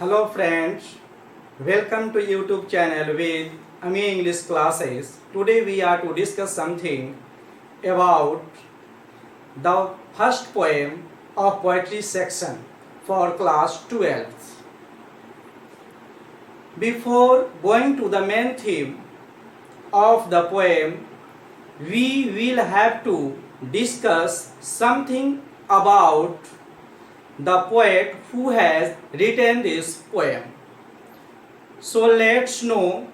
Hello friends, welcome to YouTube channel with Ami English classes. Today we are to discuss something about the first poem of poetry section for class 12th. Before going to the main theme of the poem, we will have to discuss something about the poet who has written this poem. So let's know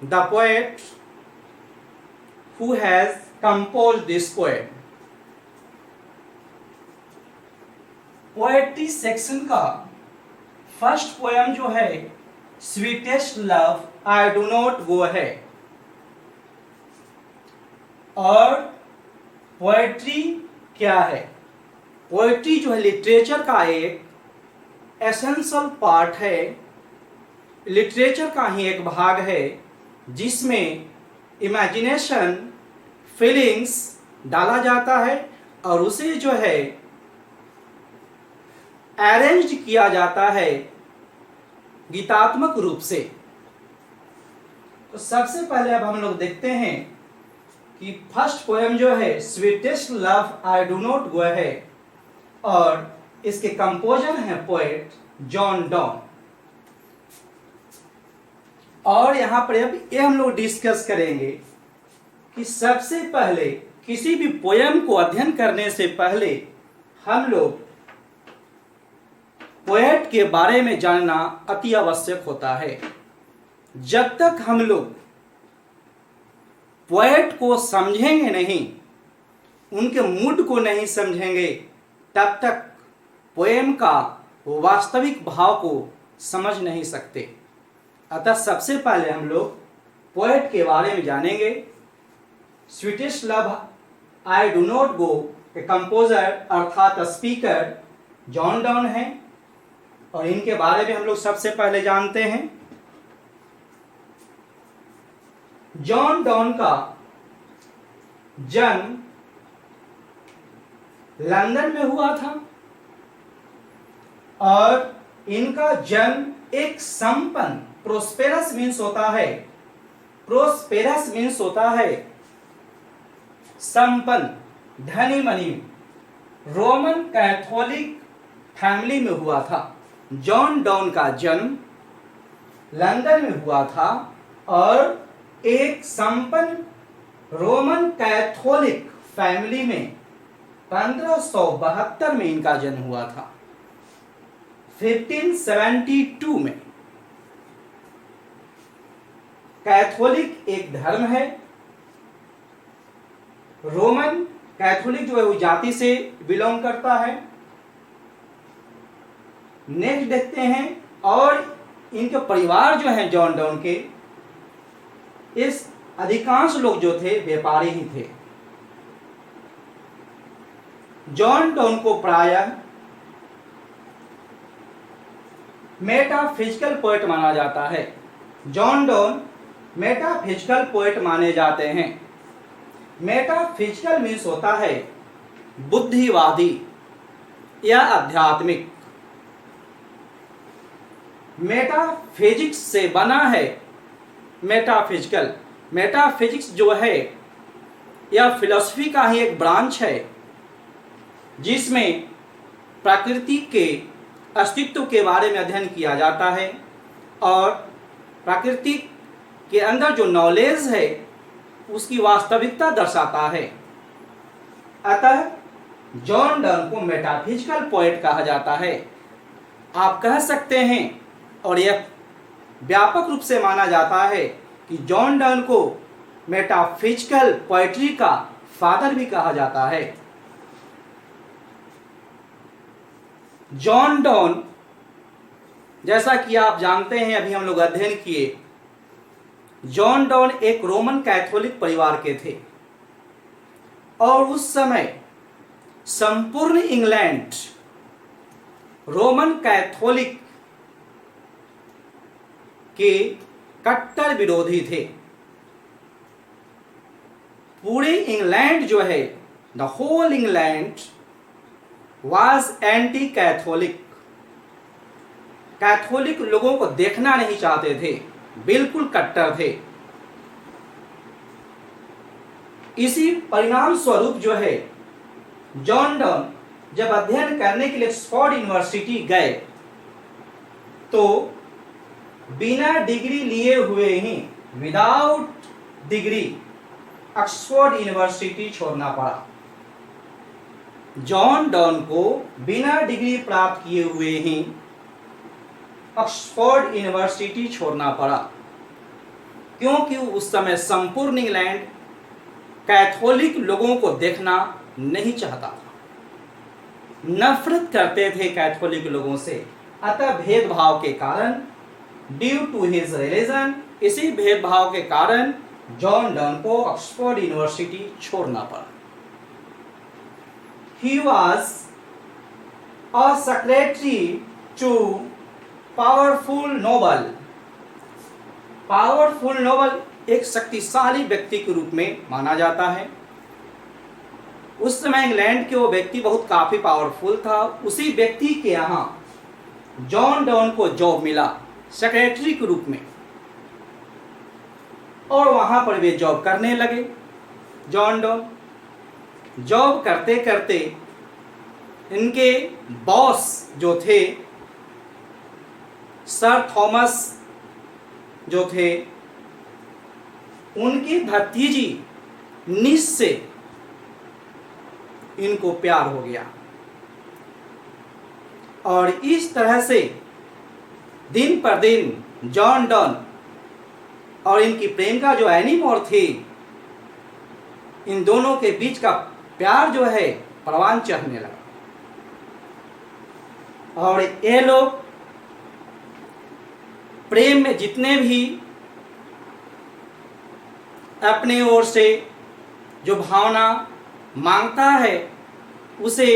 the poet who has composed this poem. Poetry section का first poem जो है sweetest love I do not go है, और poetry क्या है? Poetry जो है literature का एक एसेंशियल पार्ट है, लिटरेचर का ही एक भाग है जिसमें इमेजिनेशन, फीलिंग्स डाला जाता है और उसे जो है अरेंज किया जाता है गीतात्मक रूप से। तो सबसे पहले अब हम लोग देखते हैं कि फर्स्ट पोएम जो है sweetest love I do not go है, और इसके कंपोजर हैं पोएट जॉन डॉन। और यहां पर अब ये हम लोग डिस्कस करेंगे कि सबसे पहले किसी भी पोएम को अध्ययन करने से पहले हम लोग पोएट के बारे में जानना अति आवश्यक होता है। जब तक हम लोग पोएट को समझेंगे नहीं, उनके मूड को नहीं समझेंगे, तब तक पोएम का वास्तविक भाव को समझ नहीं सकते। अतः सबसे पहले हम लोग पोएट के बारे में जानेंगे। Sweetest love I do not go के कंपोजर अर्थात स्पीकर जॉन डॉन है, और इनके बारे में हम लोग सबसे पहले जानते हैं। जॉन डॉन का जन्म लंदन में हुआ था, और इनका जन्म एक संपन्न, प्रोस्पेरस मीन्स होता है, प्रोस्पेरस मीन्स होता है संपन्न, धनी मनी रोमन कैथोलिक फैमिली में हुआ था। जॉन डॉन का जन्म लंदन में हुआ था और एक संपन्न रोमन कैथोलिक फैमिली में 1572 में इनका जन्म हुआ था, 1572 में। कैथोलिक एक धर्म है, रोमन कैथोलिक जो है वो जाति से बिलोंग करता है। नेक्स्ट देखते हैं, और इनके परिवार जो हैं जॉन डॉन के, इस अधिकांश लोग जो थे व्यापारी ही थे। जॉन डॉन को प्रायः मेटाफिजिकल पोएट माना जाता है। जॉन डॉन मेटाफिजिकल पोएट माने जाते हैं। मेटाफिजिकल मीन्स होता है बुद्धिवादी या आध्यात्मिक। मेटाफिजिक्स से बना है मेटाफिजिकल। मेटाफिजिक्स जो है यह फिलॉसफी का ही एक ब्रांच है जिसमें प्रकृति के अस्तित्व के बारे में अध्ययन किया जाता है, और प्रकृति के अंदर जो नॉलेज है उसकी वास्तविकता दर्शाता है। अतः जॉन डॉन को मेटाफिजिकल पोएट कहा जाता है। आप कह सकते हैं, और यह व्यापक रूप से माना जाता है, कि जॉन डॉन को मेटाफिजिकल पोएट्री का फादर भी कहा जाता है। जॉन डॉन, जैसा कि आप जानते हैं, अभी हम लोग अध्ययन किए, जॉन डॉन एक रोमन कैथोलिक परिवार के थे, और उस समय संपूर्ण इंग्लैंड रोमन कैथोलिक के कट्टर विरोधी थे। पूरे इंग्लैंड जो है, the whole England was anti Catholic. Catholic लोगों को देखना नहीं चाहते थे, बिल्कुल कट्टर थे। इसी परिणाम स्वरूप जो है जॉन डॉन जब अध्ययन करने के लिए ऑक्सफोर्ड यूनिवर्सिटी गए तो बिना डिग्री लिए हुए ही, विदाउट डिग्री, ऑक्सफोर्ड यूनिवर्सिटी छोड़ना पड़ा। जॉन डॉन को बिना डिग्री प्राप्त किए हुए ही ऑक्सफोर्ड यूनिवर्सिटी छोड़ना पड़ा, क्योंकि उस समय संपूर्ण इंग्लैंड कैथोलिक लोगों को देखना नहीं चाहता था, नफरत करते थे कैथोलिक लोगों से। अतः भेदभाव के कारण, ड्यू टू हिज रिलीजन, इसी भेदभाव के कारण जॉन डॉन को ऑक्सफोर्ड यूनिवर्सिटी छोड़ना पड़ा। He was a secretary to powerful noble. Powerful noble एक शक्तिशाली व्यक्ति के रूप में माना जाता है। उस समय इंग्लैंड के वो व्यक्ति बहुत काफी पावरफुल था। उसी व्यक्ति के यहाँ जॉन डॉन को जॉब मिला सेक्रेटरी के रूप में, और वहां पर वे जॉब करने लगे। जॉन डॉन जॉब करते करते इनके बॉस जो थे सर थॉमस जो थे, उनकी भतीजी निस से इनको प्यार हो गया, और इस तरह से दिन पर दिन जॉन डॉन और इनकी प्रेमिका जो एनी मोर थी, इन दोनों के बीच का प्यार जो है परवान चढ़ने लगा। और ये लोग प्रेम में जितने भी अपने ओर से जो भावना मांगता है उसे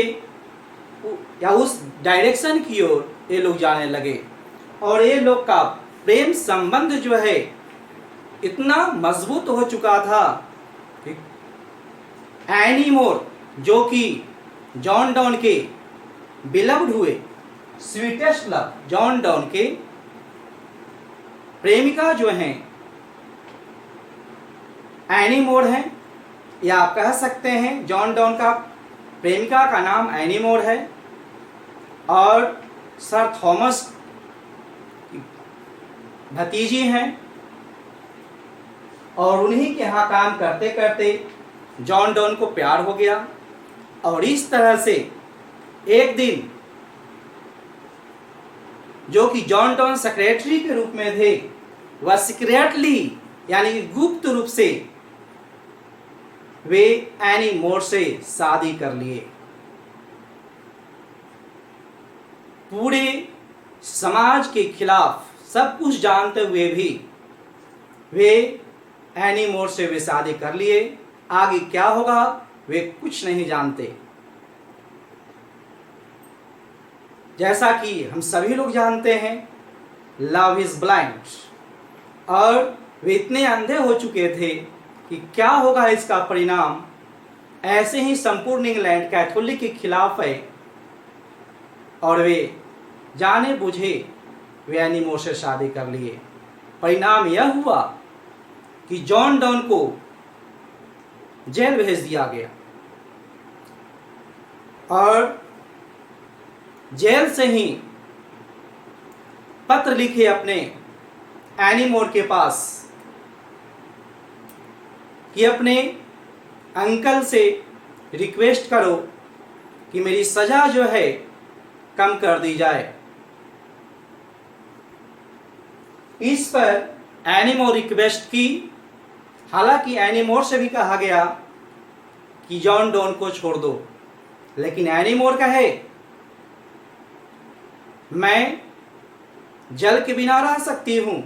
या उस डायरेक्शन की ओर ये लोग जाने लगे, और ये लोग का प्रेम संबंध जो है इतना मजबूत हो चुका था कि एनी मोर जो कि जॉन डॉन के बिलव्ड हुए, स्वीटेस्ट लव, जॉन डॉन के प्रेमिका जो हैं एनी मोर हैं, या आप कह सकते हैं जॉन डॉन का प्रेमिका का नाम एनी मोर है, और सर थॉमस भतीजी हैं, और उन्हीं के यहाँ काम करते करते जॉन डॉन को प्यार हो गया। और इस तरह से एक दिन जो कि जॉन डॉन सेक्रेटरी के रूप में थे, वह सीक्रेटली यानी गुप्त रूप से वे एनी मोर से शादी कर लिए। पूरे समाज के खिलाफ सब कुछ जानते हुए भी वे एनी मोर से वे शादी कर लिए। आगे क्या होगा वे कुछ नहीं जानते। जैसा कि हम सभी लोग जानते हैं, लव इज ब्लाइंड, और वे इतने अंधे हो चुके थे कि क्या होगा इसका परिणाम। ऐसे ही संपूर्ण इंग्लैंड कैथोलिक के खिलाफ है, और वे जाने बुझे वे एनी मोर से शादी कर लिए। परिणाम यह हुआ कि जॉन डॉन को जेल भेज दिया गया, और जेल से ही पत्र लिखे अपने एनी मोर के पास कि अपने अंकल से रिक्वेस्ट करो कि मेरी सजा जो है कम कर दी जाए। इस पर एनी मोर रिक्वेस्ट की। हालांकि एनी मोर से भी कहा गया कि जॉन डॉन को छोड़ दो, लेकिन एनी मोर कहे मैं जल के बिना रह सकती हूं,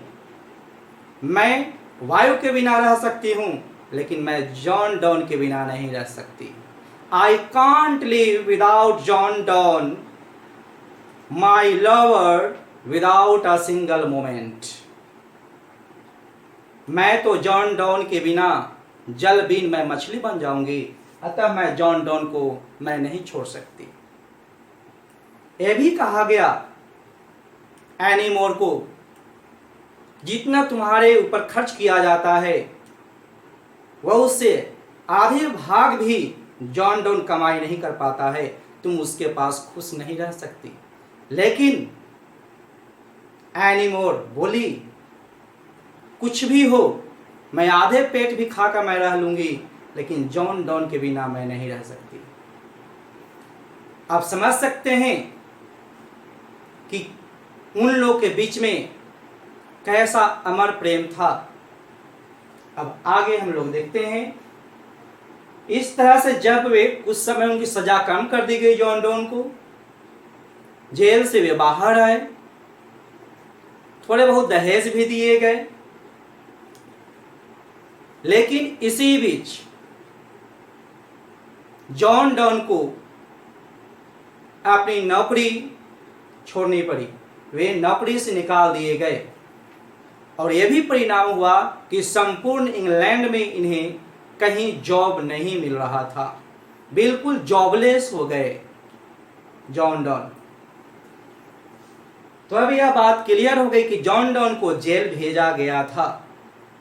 मैं वायु के बिना रह सकती हूं, लेकिन मैं जॉन डॉन के बिना नहीं रह सकती। I can't live without John Donne, my lover, without a single moment. मैं तो जॉन डॉन के बिना जल बिन मैं मछली बन जाऊंगी, अतः मैं जॉन डॉन को मैं नहीं छोड़ सकती। यह भी कहा गया एनी मोर को जितना तुम्हारे ऊपर खर्च किया जाता है वह उससे आधे भाग भी जॉन डोन कमाई नहीं कर पाता है, तुम उसके पास खुश नहीं रह सकती। लेकिन एनी मोर बोली कुछ भी हो, मैं आधे पेट भी खाकर मैं रह लूंगी, लेकिन जॉन डोन के बिना मैं नहीं रह सकती। आप समझ सकते हैं कि उन लोग के बीच में कैसा अमर प्रेम था। अब आगे हम लोग देखते हैं। इस तरह से जब वे कुछ समय उनकी सजा कम कर दी गई, जॉन डोन को जेल से वे बाहर आए, थोड़े बहुत दहेज भी दिए गए, लेकिन इसी बीच जॉन डोन को अपनी नौकरी छोड़नी पड़ी, वे नौकरी से निकाल दिए गए और यह भी परिणाम हुआ कि संपूर्ण इंग्लैंड में इन्हें कहीं जॉब नहीं मिल रहा था, बिल्कुल जॉबलेस हो गए जॉन डोन। तो अब यह बात क्लियर हो गई कि जॉन डोन को जेल भेजा गया था।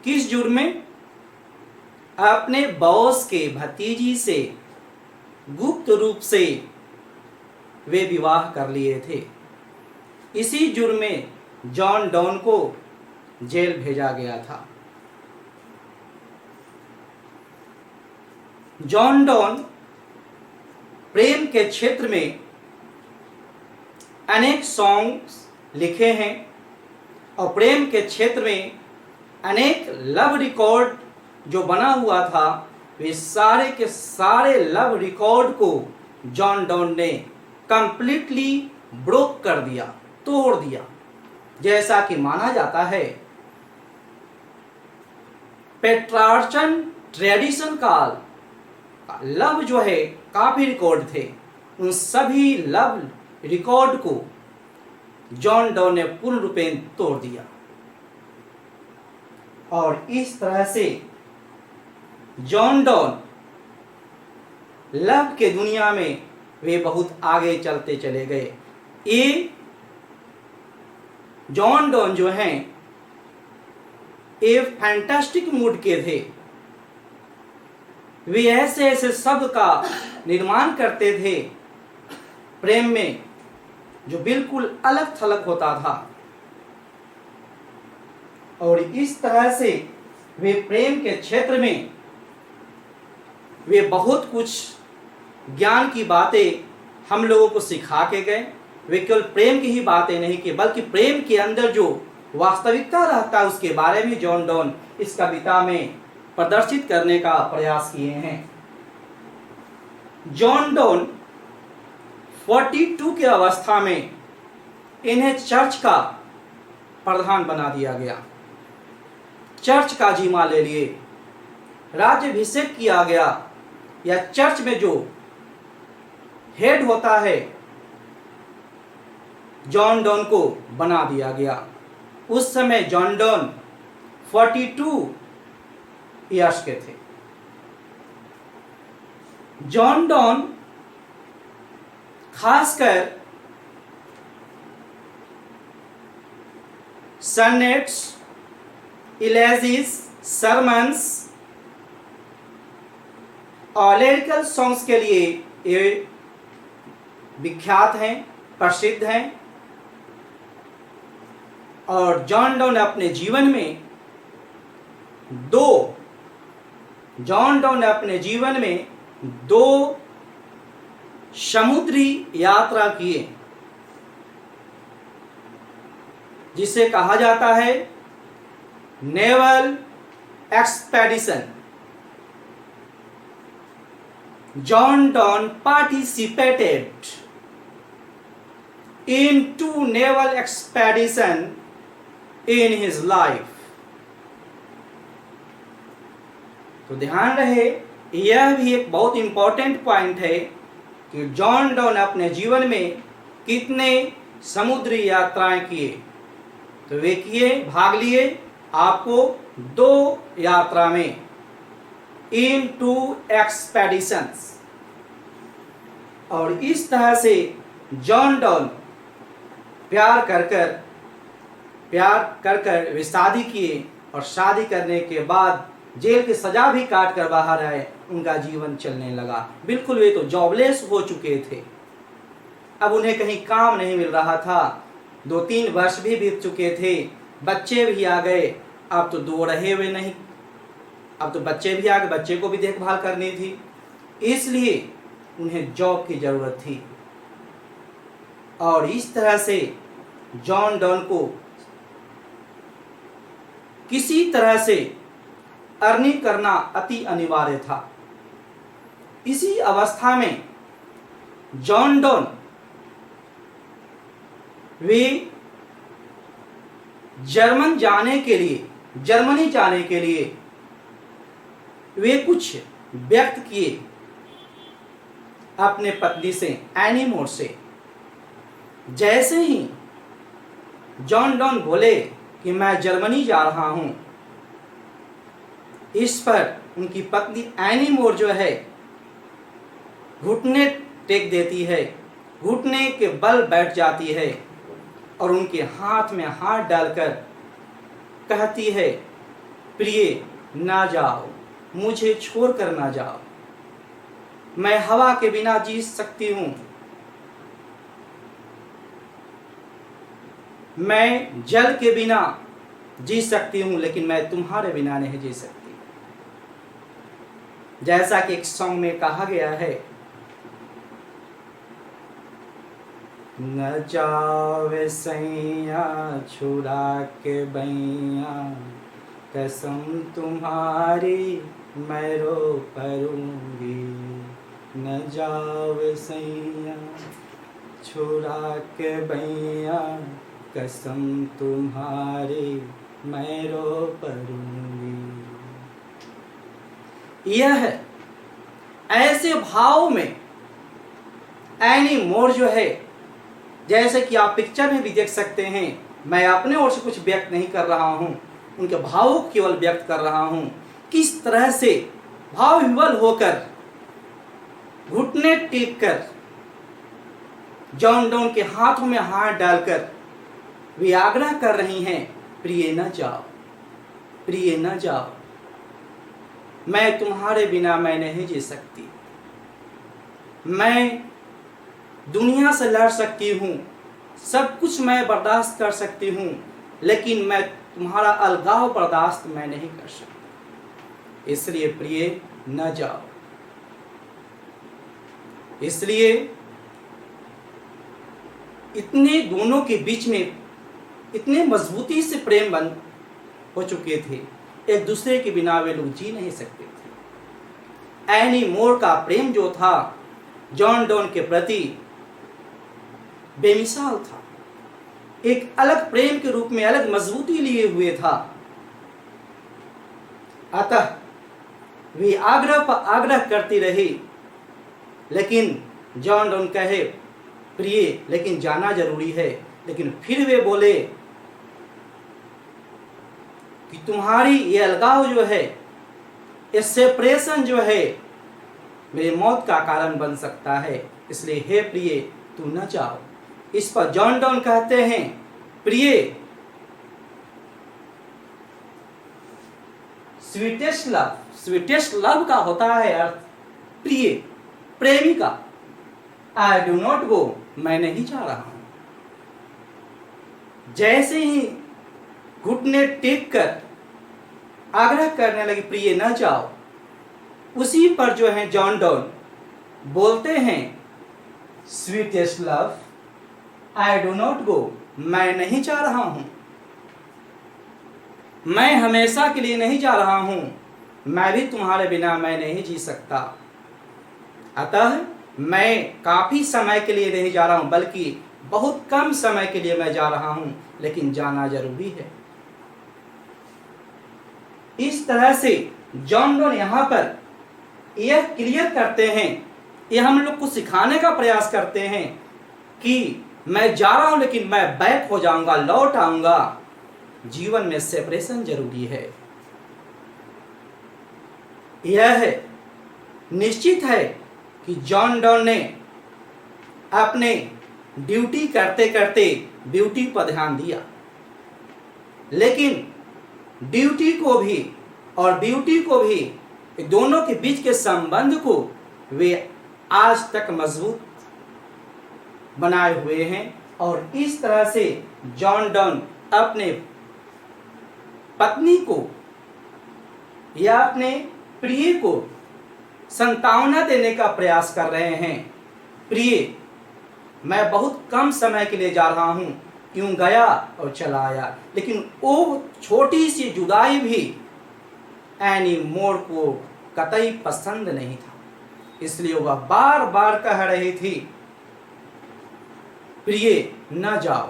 किस जुर्म में? अपने बॉस के भतीजी से गुप्त रूप से वे विवाह कर लिए थे। इसी जुर्म में जॉन डोन को जेल भेजा गया था। जॉन डोन प्रेम के क्षेत्र में अनेक सॉन्ग्स लिखे हैं और प्रेम के क्षेत्र में अनेक लव रिकॉर्ड जो बना हुआ था, वे सारे के सारे लव रिकॉर्ड को जॉन डोन ने कंप्लीटली ब्रोक कर दिया, तोड़ दिया। जैसा कि माना जाता है पेट्रार्चन ट्रेडिशन काल लव जो है काफी रिकॉर्ड थे, उन सभी लव रिकॉर्ड को जॉन डोन ने पूर्ण रूपेण तोड़ दिया। और इस तरह से जॉन डोन लव के दुनिया में वे बहुत आगे चलते चले गए। ये जॉन डोन जो हैं एक फैंटास्टिक मूड के थे। वे ऐसे ऐसे शब्द का निर्माण करते थे प्रेम में जो बिल्कुल अलग थलग होता था। और इस तरह से वे प्रेम के क्षेत्र में वे बहुत कुछ ज्ञान की बातें हम लोगों को सिखा के गए। वे केवल प्रेम की ही बातें नहीं की, बल्कि प्रेम के अंदर जो वास्तविकता रहता है उसके बारे में जॉन डोन इस कविता में प्रदर्शित करने का प्रयास किए हैं। जॉन डोन 42 की अवस्था में इन्हें चर्च का प्रधान बना दिया गया, चर्च का जिम्मा ले लिए, राज्याभिषेक किया गया, या चर्च में जो हेड होता है जॉन डोन को बना दिया गया। उस समय जॉन डोन 42 ईयर्स के थे। जॉन डोन खासकर सनेट्स, इलेजिस, सरमन्स और लिरिकल सॉन्ग्स के लिए ये विख्यात हैं, प्रसिद्ध हैं। और जॉन डोन अपने जीवन में दो समुद्री यात्रा किए, जिसे कहा जाता है naval expedition. John Donne participated in 2 naval expeditions in his life। तो ध्यान रहे, यह भी एक बहुत इंपॉर्टेंट पॉइंट है कि जॉन डोन अपने जीवन में कितने समुद्री यात्राएं किए। तो वे भाग लिए आपको 2 यात्रा में, इन 2 एक्सपेडिशंस। और इस तरह से जॉन डोन प्यार कर प्यार कर कर वे शादी किए और शादी करने के बाद जेल की सजा भी काट कर बाहर आए। उनका जीवन चलने लगा। बिल्कुल वे तो जॉबलेस हो चुके थे। अब उन्हें कहीं काम नहीं मिल रहा था। 2-3 वर्ष भी बीत चुके थे। बच्चे भी आ गए। अब तो दो रहे हुए नहीं, अब तो बच्चे भी आ गए, बच्चे को भी देखभाल करनी थी। इसलिए उन्हें जॉब की जरूरत थी। और इस तरह से जॉन डॉन को किसी तरह से अर्निंग करना अति अनिवार्य था। इसी अवस्था में जॉन डॉन वे जर्मनी जाने के लिए वे कुछ व्यक्त किए अपने पत्नी से, एनी मोर से। जैसे ही जॉन डॉन बोले कि मैं जर्मनी जा रहा हूं, इस पर उनकी पत्नी एनी मोर जो है घुटने टेक देती है, घुटने के बल बैठ जाती है और उनके हाथ में हाथ डालकर कहती है, प्रिय ना जाओ, मुझे छोड़कर ना जाओ। मैं हवा के बिना जी सकती हूं, मैं जल के बिना जी सकती हूं, लेकिन मैं तुम्हारे बिना नहीं जी सकती। जैसा कि एक सॉन्ग में कहा गया है, न जावे सैया छुड़ा के बैया, कसम तुम्हारी मैं रो परूंगी। न जावे सैया छुड़ा के बैया, कसम तुम्हारी मैं रो परूंगी। यह ऐसे भाव में एनी मोर जो है, जैसे कि आप पिक्चर में भी देख सकते हैं, मैं अपने ओर से कुछ व्यक्त नहीं कर रहा हूं, उनके भावों को केवल व्यक्त कर रहा हूं। किस तरह से भाव विवल होकर, घुटने टेक कर, जॉन डॉन के हाथों में हाथ डालकर वे आग्रह कर रही हैं, प्रिय न जाओ, प्रिय न जाओ, मैं तुम्हारे बिना मैं नहीं जी सकती। मैं दुनिया से लड़ सकती हूँ, सब कुछ मैं बर्दाश्त कर सकती हूँ, लेकिन मैं तुम्हारा अलगाव बर्दाश्त मैं नहीं कर सकती। इसलिए प्रिय न जाओ। इसलिए इतने दोनों के बीच में इतने मजबूती से प्रेम बन हो चुके थे, एक दूसरे के बिना वे लोग जी नहीं सकते थे। एनी मोर का प्रेम जो था जॉन डॉन के प्रति बेमिसाल था, एक अलग प्रेम के रूप में अलग मजबूती लिए हुए था। अतः वे आग्रह पर आग्रह करती रही, लेकिन जॉन डॉन कहे, प्रिय लेकिन जाना जरूरी है। लेकिन फिर वे बोले कि तुम्हारी ये अलगाव जो है, ये सेपरेशन जो है, मेरी मौत का कारण बन सकता है। इसलिए हे प्रिय तू न जाओ। इस पर जॉन डॉन कहते हैं, प्रिय स्वीटेस्ट लव का होता है अर्थ प्रिय, प्रेमी का। आई डू नॉट गो, मैं नहीं जा रहा हूं। जैसे ही घुटने टेक कर आग्रह करने लगे, प्रिय न जाओ, उसी पर जो है जॉन डॉन बोलते हैं, sweetest love I do not go, मैं नहीं जा रहा हूं, मैं हमेशा के लिए नहीं जा रहा हूं, मैं भी तुम्हारे बिना मैं नहीं जी सकता। अतः मैं काफी समय के लिए नहीं जा रहा हूं, बल्कि बहुत कम समय के लिए मैं जा रहा हूं, लेकिन जाना जरूरी है। इस तरह से जॉन डॉन यहां पर यह क्लियर करते हैं, यह हम लोग को सिखाने का प्रयास करते हैं कि मैं जा रहा हूं, लेकिन मैं बैक हो जाऊंगा, लौट आऊंगा। जीवन में सेपरेशन जरूरी है। यह निश्चित है कि जॉन डॉन ने अपने ड्यूटी करते करते ब्यूटी पर ध्यान दिया। लेकिन ड्यूटी को भी और ब्यूटी को भी, दोनों के बीच के संबंध को वे आज तक मजबूत बनाए हुए हैं। और इस तरह से जॉन डॉन अपने पत्नी को या अपने प्रिय को सांत्वना देने का प्रयास कर रहे हैं। प्रिय, मैं बहुत कम समय के लिए जा रहा हूं, यूं गया और चला आया। लेकिन वो छोटी सी जुदाई भी एनी मोर को कतई पसंद नहीं था, इसलिए वह बार बार कह रही थी, प्रिय न जाओ,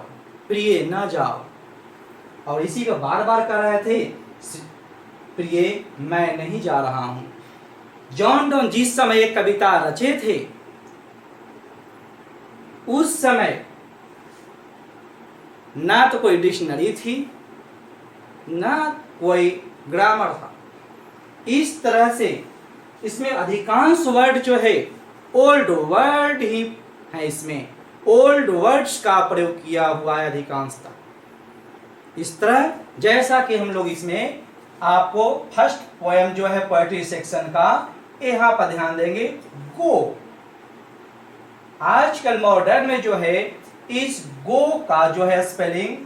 प्रिय न जाओ। और इसी को बार बार कह रहे थे, प्रिय मैं नहीं जा रहा हूं। जॉन डॉन जिस समय एक कविता रचे थे, उस समय ना तो कोई डिक्शनरी थी, ना कोई ग्रामर था। इस तरह से इसमें अधिकांश वर्ड जो है ओल्ड वर्ड ही है, इसमें ओल्ड वर्ड्स का प्रयोग किया हुआ है अधिकांशतः। इस तरह जैसा कि हम लोग इसमें आपको फर्स्ट पोएम जो है पोएट्री सेक्शन का, यहाँ पर ध्यान देंगे, गो। आजकल मॉडर्न में जो है इस गो का जो है स्पेलिंग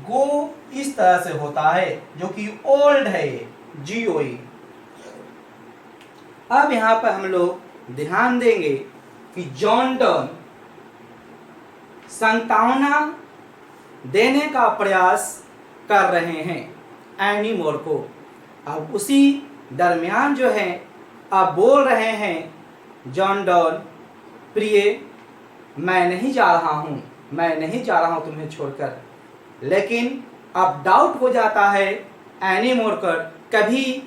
गो इस तरह से होता है, जो कि ओल्ड है, GOE। अब यहां पर हम लोग ध्यान देंगे कि जॉन डॉन सांत्वना देने का प्रयास कर रहे हैं एनी मोर को। अब उसी दरमियान जो है अब बोल रहे हैं जॉन डॉन, प्रिय मैं नहीं जा रहा हूं, मैं नहीं जा रहा हूं तुम्हें छोड़कर। लेकिन अब डाउट हो जाता है एनी मोर कर, कभी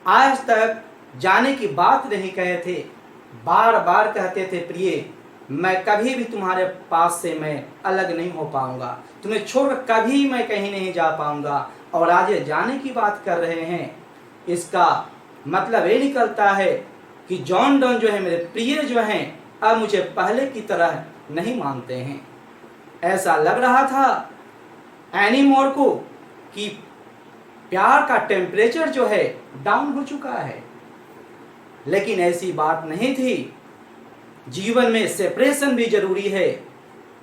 आज तक जाने की बात नहीं कहे थे, बार बार कहते थे, प्रिय मैं कभी भी तुम्हारे पास से मैं अलग नहीं हो पाऊंगा, तुम्हें छोड़कर कभी मैं कहीं नहीं जा पाऊंगा। और आज ये जाने की बात कर रहे हैं, इसका मतलब ये निकलता है कि जॉन डॉन जो है, मेरे प्रिय जो हैं, अब मुझे पहले की तरह नहीं मानते हैं। ऐसा लग रहा था एनी मोर को कि प्यार का टेम्परेचर जो है डाउन हो चुका है, लेकिन ऐसी बात नहीं थी। जीवन में सेपरेशन भी जरूरी है,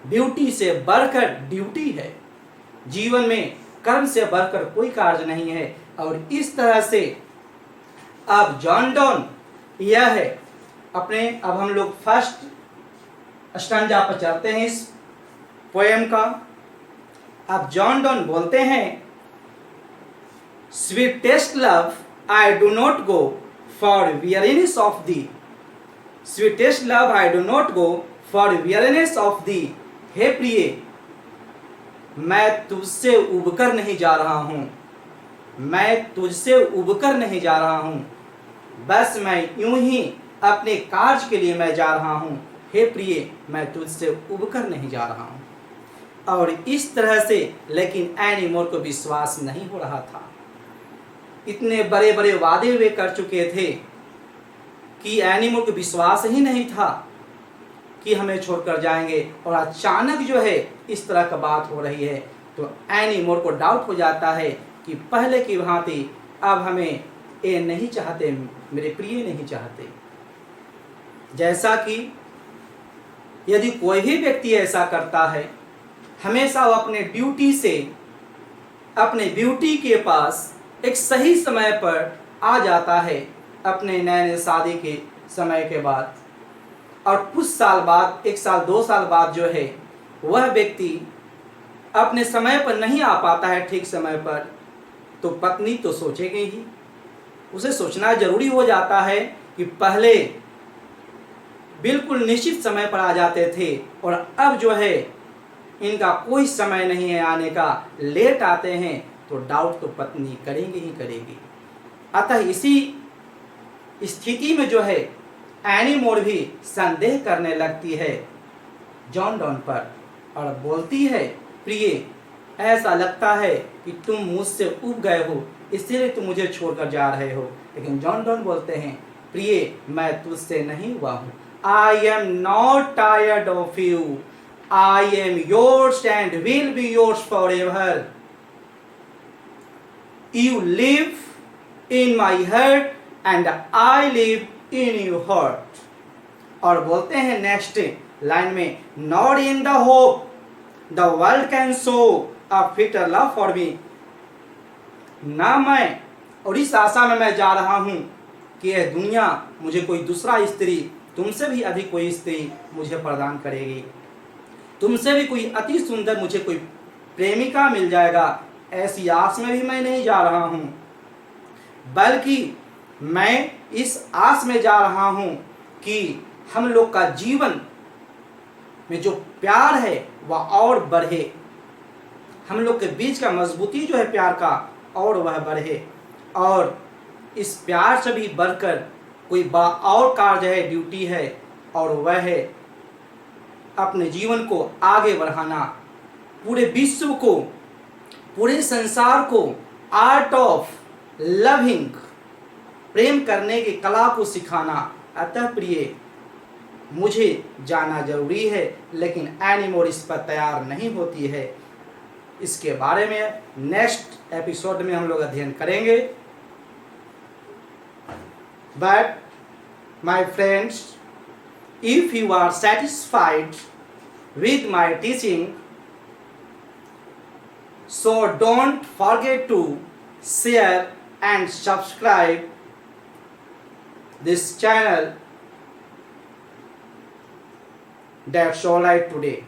ब्यूटी से बढ़कर ड्यूटी है, जीवन में कर्म से बढ़कर कोई कार्य नहीं है। और इस तरह से अब जॉन डॉन यह है अपने, अब हम लोग फर्स्ट स्टैंजा पर चलते हैं इस पोएम का। अब जॉन डॉन बोलते हैं, sweetest love I do not go for weariness of thee, sweetest love I do not go for weariness of thee। हे प्रिय, मैं तुझसे उबकर नहीं जा रहा हूं, मैं तुझसे उबकर नहीं जा रहा हूं, बस मैं यूं ही अपने कार्य के लिए मैं जा रहा हूं। हे प्रिय, मैं तुझसे उबकर नहीं जा रहा हूं। और इस तरह से, लेकिन एनी मोर को विश्वास नहीं हो रहा था। इतने बड़े बड़े वादे वे कर चुके थे कि एनी मोर को विश्वास ही नहीं था कि हमें छोड़कर जाएंगे, और अचानक जो है इस तरह का बात हो रही है, तो एनी मोर को डाउट हो जाता है कि पहले की भांति अब हमें ये नहीं चाहते, मेरे प्रिय नहीं चाहते। जैसा कि यदि कोई भी व्यक्ति ऐसा करता है, हमेशा वो अपने ड्यूटी से, अपने ब्यूटी के पास एक सही समय पर आ जाता है, अपने नए शादी के समय के बाद, और कुछ साल बाद, 1 साल 2 साल बाद जो है वह व्यक्ति अपने समय पर नहीं आ पाता है ठीक समय पर, तो पत्नी तो सोचेगी ही। उसे सोचना जरूरी हो जाता है कि पहले बिल्कुल निश्चित समय पर आ जाते थे, और अब जो है इनका कोई समय नहीं है आने का, लेट आते हैं, तो डाउट तो पत्नी करेंगी ही करेगी। अतः इसी स्थिति में जो है एनी मोर भी संदेह करने लगती है जॉन डॉन पर, और बोलती है, प्रिय ऐसा लगता है कि तुम मुझसे उब गए हो, इसलिए तुम मुझे छोड़कर जा रहे हो। लेकिन जॉन डॉन बोलते हैं, प्रिय मैं तुझसे नहीं हुआ हूँ, I am not tired of you, I am yours and will be yours for ever. You live in my heart and I live in your heart. और बोलते हैं नेक्स्ट लाइन में, not in the hope the world can show a fitter love for me. ना मैं और इस आशा में मैं जा रहा हूं कि यह दुनिया मुझे कोई दूसरा स्त्री, तुमसे भी अधिक कोई स्त्री मुझे प्रदान करेगी, तुमसे भी कोई अति सुंदर मुझे कोई प्रेमिका मिल जाएगा, ऐसी आस में भी मैं नहीं जा रहा हूं, बल्कि मैं इस आस में जा रहा हूं कि हम लोग का जीवन में जो प्यार है वह और बढ़े, हम लोग के बीच का मजबूती जो है प्यार का और वह बढ़े, और इस प्यार से भी बढ़कर कोई और कार्य है, ड्यूटी है, और वह है अपने जीवन को आगे बढ़ाना, पूरे विश्व को, पूरे संसार को आर्ट ऑफ लविंग, प्रेम करने की कला को सिखाना। अतः प्रिय, मुझे जाना जरूरी है, लेकिन एनीमोर इस पर तैयार नहीं होती है। इसके बारे में नेक्स्ट एपिसोड में हम लोग अध्ययन करेंगे। But my friends, if you are satisfied with my teaching, so don't forget to share and subscribe this channel. That's all right today.